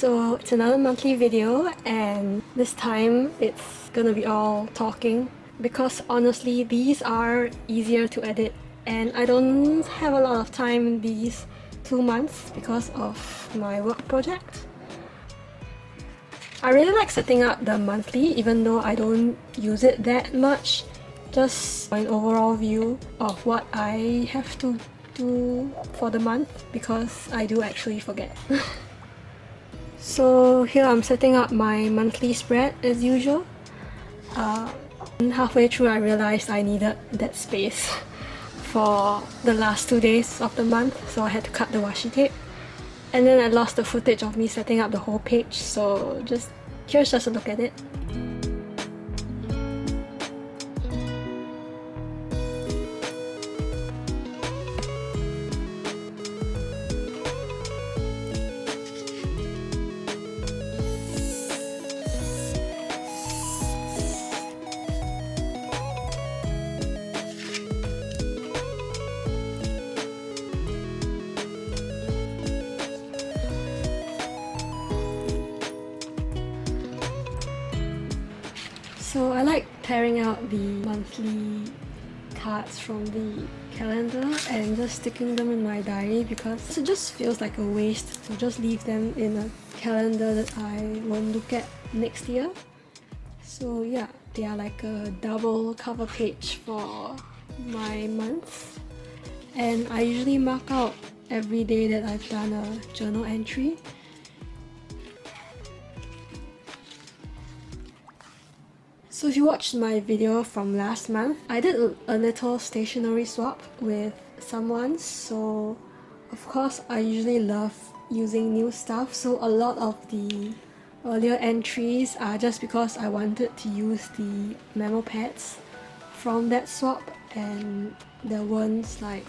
So it's another monthly video, and this time it's gonna be all talking because honestly these are easier to edit and I don't have a lot of time these 2 months because of my work project. I really like setting up the monthly even though I don't use it that much, just an overall view of what I have to do for the month because I do actually forget. So here I'm setting up my monthly spread as usual. Halfway through I realized I needed that space for the last 2 days of the month, so I had to cut the washi tape. And then I lost the footage of me setting up the whole page, so here's just a look at it. So I like tearing out the monthly cards from the calendar and just sticking them in my diary because it just feels like a waste to just leave them in a calendar that I won't look at next year. So yeah, they are like a double cover page for my months, and I usually mark out every day that I've done a journal entry. So if you watched my video from last month, I did a little stationery swap with someone, so of course I usually love using new stuff, so a lot of the earlier entries are just because I wanted to use the memo pads from that swap and there weren't like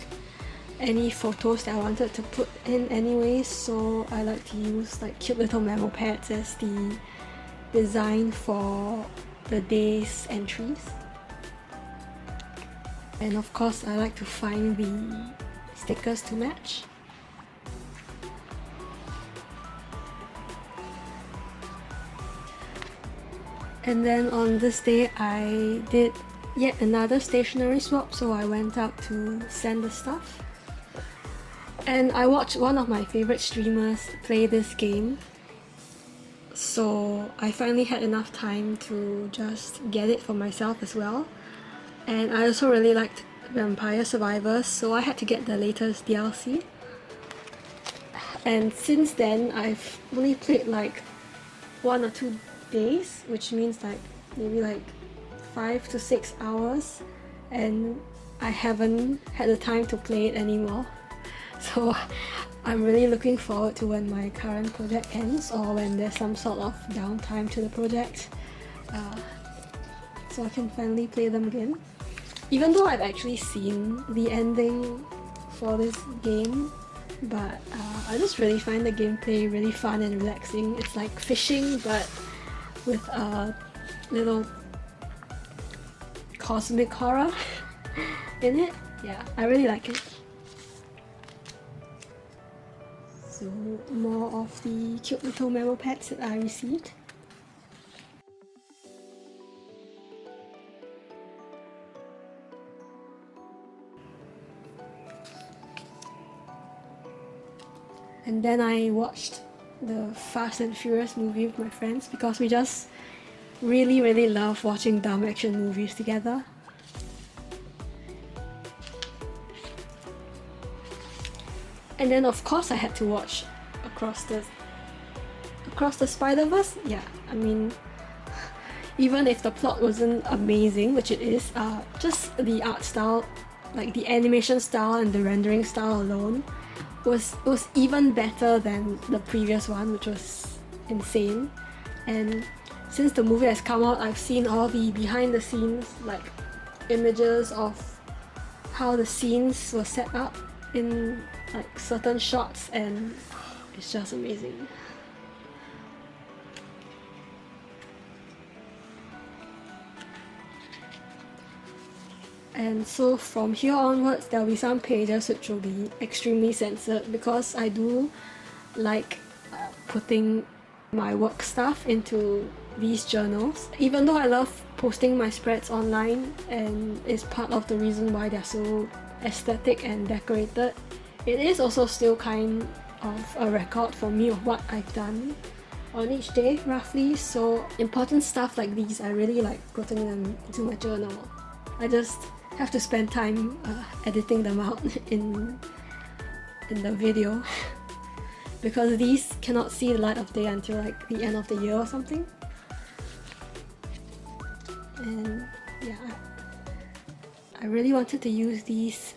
any photos that I wanted to put in anyways, so I like to use like cute little memo pads as the design for the day's entries. And of course I like to find the stickers to match. And then on this day I did yet another stationery swap, so I went out to send the stuff. And I watched one of my favorite streamers play this game, so I finally had enough time to just get it for myself as well. And I also really liked Vampire Survivors, so I had to get the latest DLC. And since then I've only played like 1 or 2 days, which means like maybe like 5 to 6 hours, and I haven't had the time to play it anymore. So I'm really looking forward to when my current project ends or when there's some sort of downtime to the project, so I can finally play them again. Even though I've actually seen the ending for this game, but I just really find the gameplay really fun and relaxing. It's like fishing but with a little cosmic horror in it. Yeah, I really like it. So more of the cute little memo pads that I received. And then I watched the Fast and Furious movie with my friends because we just really love watching dumb action movies together. And then of course I had to watch Across the Spider-Verse. Yeah, I mean, even if the plot wasn't amazing, which it is, just the art style, like the animation style and the rendering style alone was even better than the previous one, which was insane. And since the movie has come out, I've seen all the behind the scenes like images of how the scenes were set up in like certain shots, and it's just amazing. And so from here onwards there will be some pages which will be extremely censored because I do like putting my work stuff into these journals. Even though I love posting my spreads online and it's part of the reason why they're so aesthetic and decorated, it is also still kind of a record for me of what I've done on each day, roughly. So important stuff like these, I really like putting them into my journal. I just have to spend time editing them out in the video because these cannot see the light of day until like the end of the year or something. And yeah, I really wanted to use these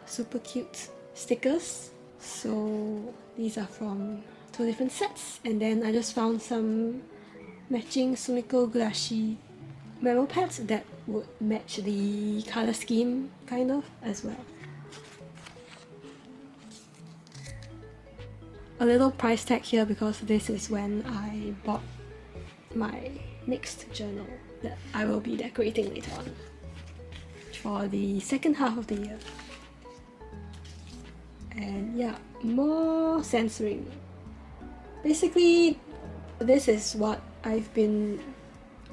super cute stickers, so these are from 2 different sets, and then I just found some matching Sumiko Gurashi memo pads that would match the colour scheme kind of as well. A little price tag here because this is when I bought my next journal that I will be decorating later on for the second half of the year. And yeah, more censoring. Basically, this is what I've been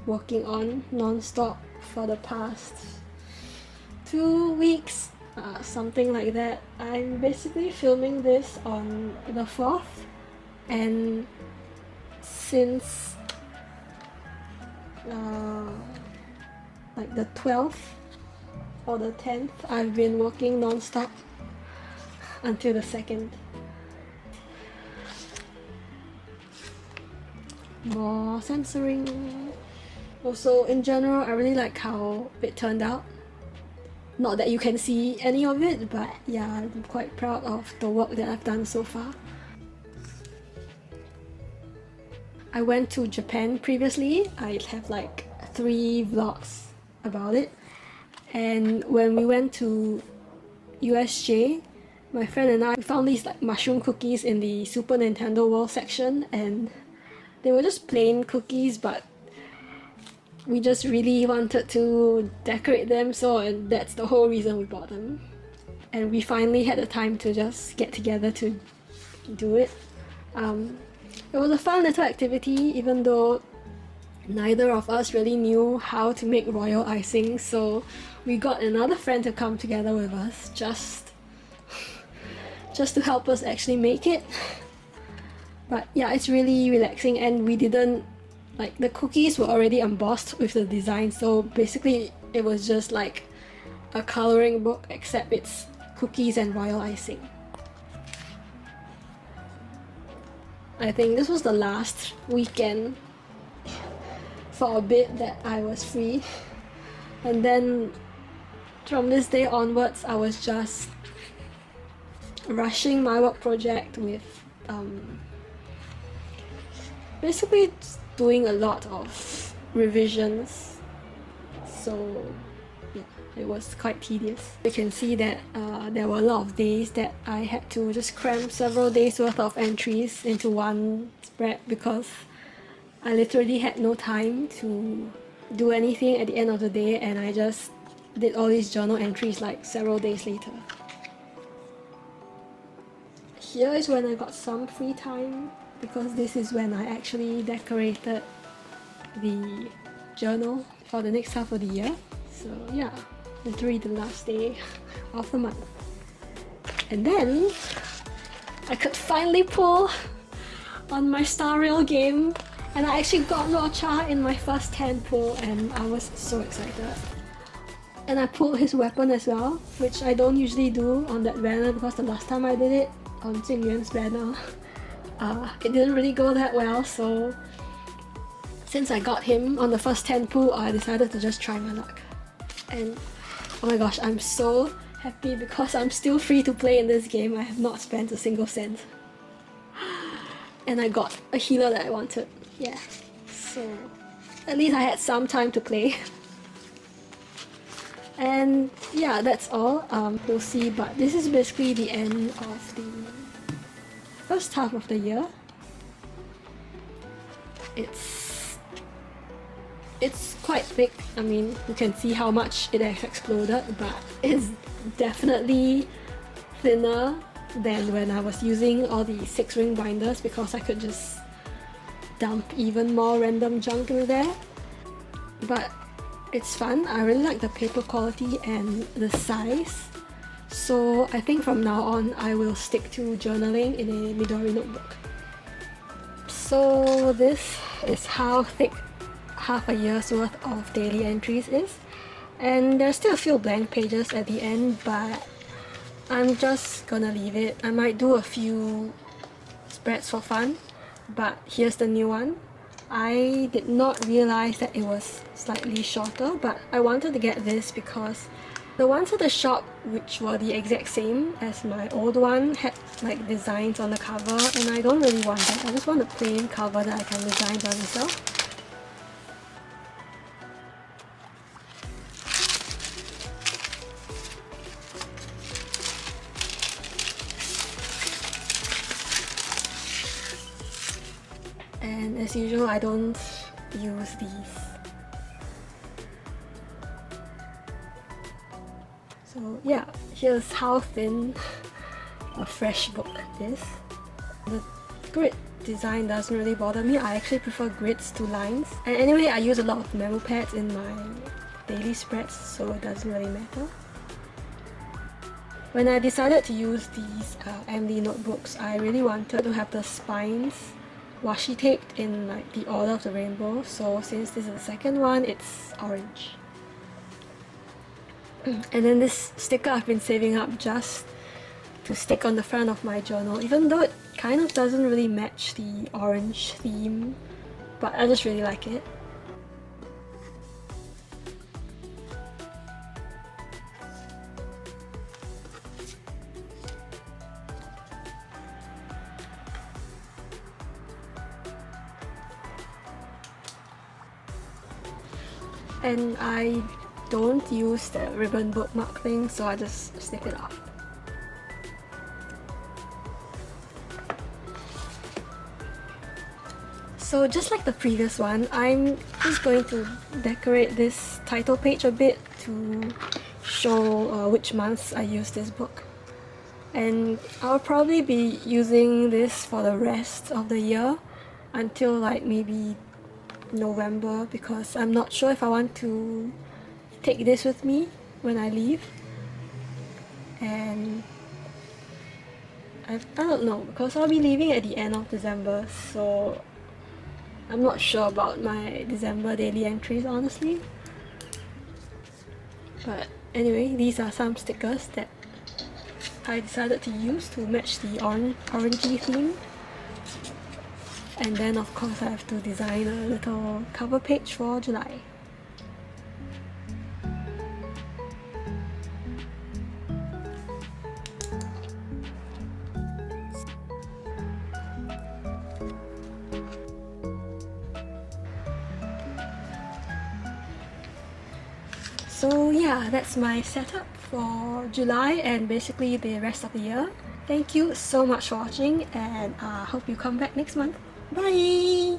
working on non-stop for the past 2 weeks, something like that. I'm basically filming this on the 4th, and since like the 12th or the 10th, I've been working non-stop until the 2nd. More censoring. Also, in general, I really like how it turned out. Not that you can see any of it, but yeah, I'm quite proud of the work that I've done so far. I went to Japan previously. I have like 3 vlogs about it. And when we went to USJ, my friend and I found these like mushroom cookies in the Super Nintendo World section, and they were just plain cookies, but we just really wanted to decorate them, so that's the whole reason we bought them. And we finally had the time to just get together to do it. It was a fun little activity, even though neither of us really knew how to make royal icing, so we got another friend to come together with us just to help us actually make it. But yeah, it's really relaxing, and we didn't like, the cookies were already embossed with the design, so basically it was just like a colouring book, except it's cookies and royal icing. I think this was the last weekend for a bit that I was free, and then from this day onwards I was just rushing my work project with basically doing a lot of revisions, so yeah, it was quite tedious. You can see that there were a lot of days that I had to just cram several days worth of entries into one spread because I literally had no time to do anything at the end of the day, and I just did all these journal entries like several days later. Here is when I got some free time, because this is when I actually decorated the journal for the next half of the year. So yeah, literally the last day of the month. And then I could finally pull on my Star Rail game, and I actually got Rocha in my first 10 pull, and I was so excited. And I pulled his weapon as well, which I don't usually do on that banner because the last time I did it on Jing Yuan's banner, it didn't really go that well, so since I got him on the first 10 pull, I decided to just try my luck. And oh my gosh, I'm so happy because I'm still free to play in this game. I have not spent a single cent. And I got a healer that I wanted. Yeah, so at least I had some time to play. And yeah, that's all. We'll see, but this is basically the end of the first half of the year. It's quite thick. I mean, you can see how much it has exploded, but it's definitely thinner than when I was using all the 6-ring binders, because I could just dump even more random junk in there. But it's fun. I really like the paper quality and the size. So I think from now on I will stick to journaling in a Midori notebook. So this is how thick half a year's worth of daily entries is. And there's still a few blank pages at the end, but I'm just gonna leave it. I might do a few spreads for fun, but here's the new one. I did not realize that it was slightly shorter, but I wanted to get this because the ones at the shop, which were the exact same as my old one, had like designs on the cover, and I don't really want that. I just want a plain cover that I can design by myself. And as usual, I don't use these. So yeah, here's how thin a fresh book is. The grid design doesn't really bother me. I actually prefer grids to lines. And anyway, I use a lot of memo pads in my daily spreads, so it doesn't really matter. When I decided to use these MD notebooks, I really wanted to have the spines washi taped in like the order of the rainbow, so since this is the second one, it's orange. And then this sticker I've been saving up just to stick on the front of my journal, even though it kind of doesn't really match the orange theme, but I just really like it. And I don't use the ribbon bookmark thing, so I just snip it off. So just like the previous one, I'm just going to decorate this title page a bit to show which months I use this book. And I'll probably be using this for the rest of the year until like maybe November, because I'm not sure if I want to take this with me when I leave. And I don't know, because I'll be leaving at the end of December, so I'm not sure about my December daily entries, honestly. But anyway, these are some stickers that I decided to use to match the orangey theme. And then of course I have to design a little cover page for July. So yeah, that's my setup for July and basically the rest of the year. Thank you so much for watching, and I hope you come back next month. Bye!